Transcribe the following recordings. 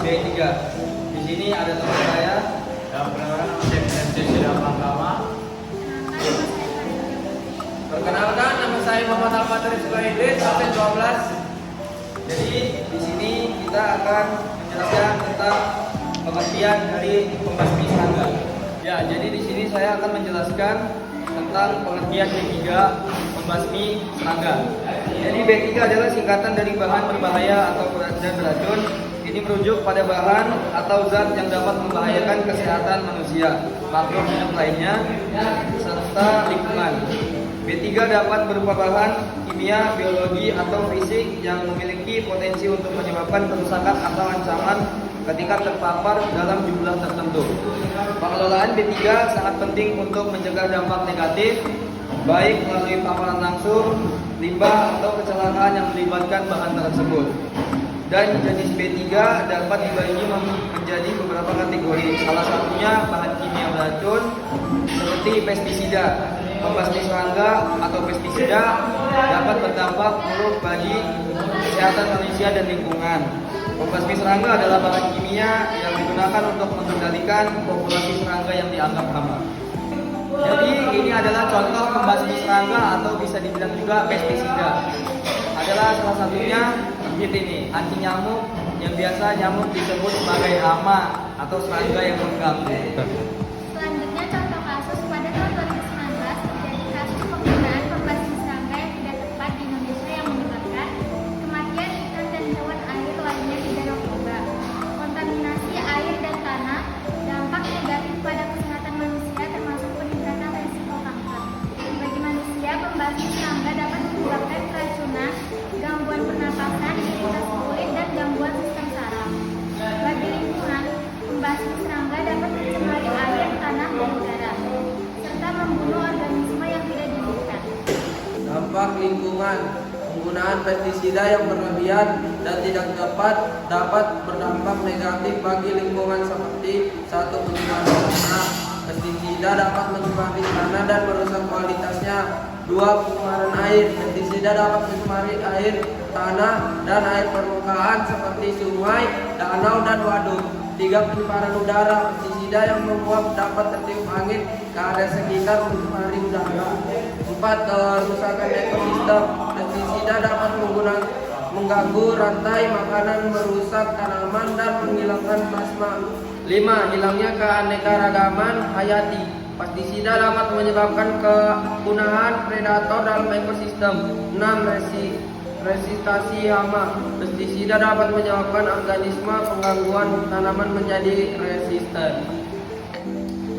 B3. Di sini ada teman saya. Perkenalkan nama saya MC Sidapangkama. Perkenalkan nama saya Muhammad Al-Fatih Suhaidin, absen 12. Jadi di sini kita akan menjelaskan tentang pengertian dari pembasmi serangga. Ya, jadi di sini saya akan menjelaskan tentang pengertian B3 pembasmi serangga. Jadi B3 adalah singkatan dari bahan berbahaya atau dan beracun. Ini merujuk pada bahan atau zat yang dapat membahayakan kesehatan manusia, makhluk hidup lainnya, serta lingkungan. B3 dapat berupa bahan kimia, biologi, atau fisik yang memiliki potensi untuk menyebabkan kerusakan atau ancaman ketika terpapar dalam jumlah tertentu. Pengelolaan B3 sangat penting untuk mencegah dampak negatif, baik melalui paparan langsung, limbah, atau kecelakaan yang melibatkan bahan tersebut. Dan jenis B3 dapat dibagi menjadi beberapa kategori. Salah satunya bahan kimia beracun seperti pestisida. Pembasmi serangga atau pestisida dapat berdampak buruk bagi kesehatan manusia dan lingkungan. Pembasmi serangga adalah bahan kimia yang digunakan untuk mengendalikan populasi serangga yang dianggap hama. Jadi ini adalah contoh pembasmi serangga atau bisa dibilang juga pestisida. Adalah salah satunya seperti ini, anti nyamuk yang biasa nyamuk disebut sebagai hama atau serangga yang mengganggu. Selanjutnya contoh kasus pada tahun 2019 terjadi kasus penggunaan pembasmi serangga yang tidak tepat di Indonesia yang menyebabkan kematian ikan dan hewan air lainnya di Danau Toba, kontaminasi air dan tanah, dampak negatif pada kesehatan manusia termasuk peningkatan resiko kanker. Bagi manusia, pembasmi serangga dapat menyebabkan keracunan, gangguan pernapasan, iritasi kulit, dan gangguan sistem saraf. Bagi lingkungan, pembasmi serangga dapat mencemari air, tanah, dan udara, serta membunuh organisme yang tidak diinginkan. Dampak lingkungan. Penggunaan pestisida yang berlebihan dan tidak tepat dapat berdampak negatif bagi lingkungan seperti satu, pencemaran tanah. Pestisida dapat mencemari tanah dan merusak kualitasnya. Dua, pencemaran air. Pestisida dapat mencemari air, tanah, dan air permukaan seperti sungai, danau, dan waduk. Tiga, pencemaran udara. Pestisida yang menguap dapat tertiup angin ke area sekitar mencemari udara. Empat, kerusakan ekosistem. Pestisida dapat mengganggu rantai makanan, merusak tanaman, dan menghilangkan plasma. Lima, hilangnya keanekaragaman hayati. Pestisida dapat menyebabkan kepunahan predator dalam ekosistem. 6, resistasi hama. Pestisida dapat menyebabkan organisme penggangguan tanaman menjadi resisten.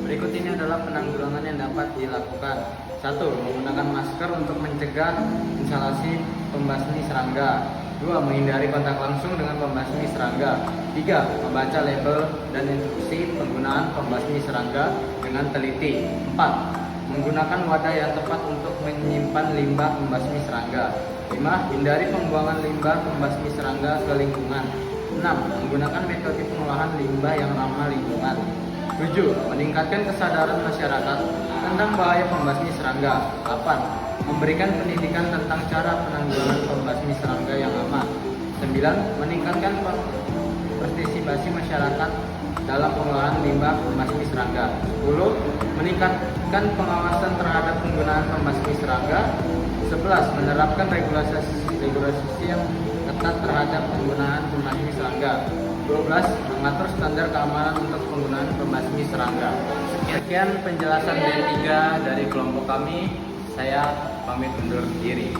Berikut ini adalah penanggulangan yang dapat dilakukan. 1. Menggunakan masker untuk mencegah inhalasi pembasmi serangga. 2. Menghindari kontak langsung dengan pembasmi serangga. 3. Membaca label dan instruksi penggunaan pembasmi serangga dengan teliti. 4. Menggunakan wadah yang tepat untuk menyimpan limbah pembasmi serangga. 5. Hindari pembuangan limbah pembasmi serangga ke lingkungan. 6. Menggunakan metode pengolahan limbah yang ramah lingkungan. 7. Meningkatkan kesadaran masyarakat tentang bahaya pembasmi serangga. 8. Memberikan pendidikan tentang cara penanggulangan pembasmi serangga yang aman. 9. Meningkatkan partisipasi masyarakat dalam pengolahan limbah pembasmi serangga. 10. Meningkatkan pengawasan terhadap penggunaan pembasmi serangga. 11. Menerapkan regulasi yang ketat terhadap penggunaan pembasmi serangga. 12. Mengatur standar keamanan untuk penggunaan pembasmi serangga. Sekian penjelasan B3 dari kelompok kami. Saya pamit undur diri.